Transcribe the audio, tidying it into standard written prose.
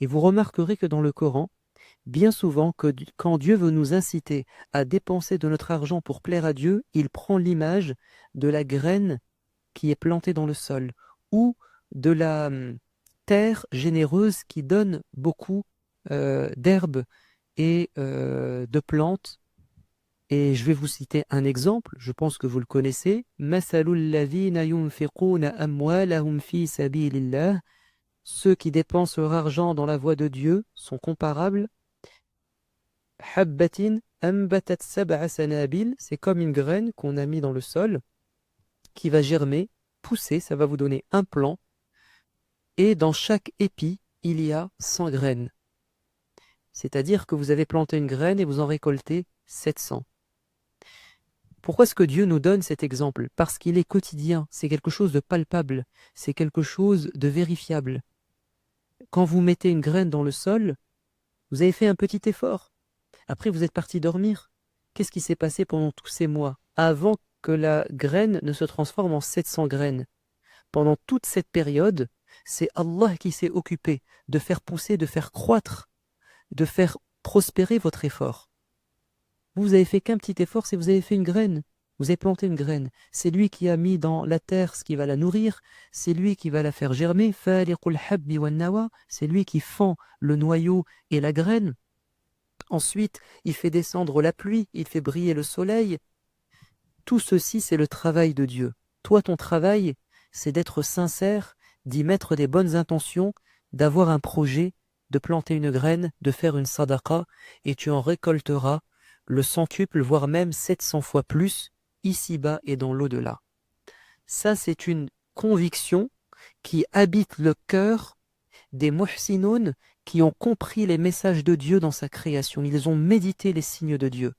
Et vous remarquerez que dans le Coran, bien souvent, quand Dieu veut nous inciter à dépenser de notre argent pour plaire à Dieu, il prend l'image de la graine qui est plantée dans le sol ou de la terre généreuse qui donne beaucoup d'herbes et de plantes. Et je vais vous citer un exemple, je pense que vous le connaissez. Mathalul ladhina yunfiquna amwalahum fi sabilillah. Ceux qui dépensent leur argent dans la voie de Dieu sont comparables. Habbatin ambatat sab'a sanabil, c'est comme une graine qu'on a mis dans le sol, qui va germer, pousser, ça va vous donner un plant, et dans chaque épi, il y a 100 graines. C'est-à-dire que vous avez planté une graine et vous en récoltez 700. Pourquoi est-ce que Dieu nous donne cet exemple? Parce qu'il est quotidien, c'est quelque chose de palpable, c'est quelque chose de vérifiable. Quand vous mettez une graine dans le sol, vous avez fait un petit effort. Après, vous êtes parti dormir. Qu'est-ce qui s'est passé pendant tous ces mois, avant que la graine ne se transforme en 700 graines? Pendant toute cette période, c'est Allah qui s'est occupé de faire pousser, de faire croître, de faire prospérer votre effort. Vous avez fait qu'un petit effort, c'est vous avez fait une graine. Vous avez planté une graine. C'est lui qui a mis dans la terre ce qui va la nourrir. C'est lui qui va la faire germer. Faliqul habbi wan nawa. C'est lui qui fend le noyau et la graine. Ensuite, il fait descendre la pluie, il fait briller le soleil. Tout ceci, c'est le travail de Dieu. Toi, ton travail, c'est d'être sincère, d'y mettre des bonnes intentions, d'avoir un projet, de planter une graine, de faire une sadaqa, et tu en récolteras le centuple, voire même 700 fois plus, ici-bas et dans l'au-delà. Ça, c'est une conviction qui habite le cœur des muhsinoun qui ont compris les messages de Dieu dans sa création. Ils ont médité les signes de Dieu.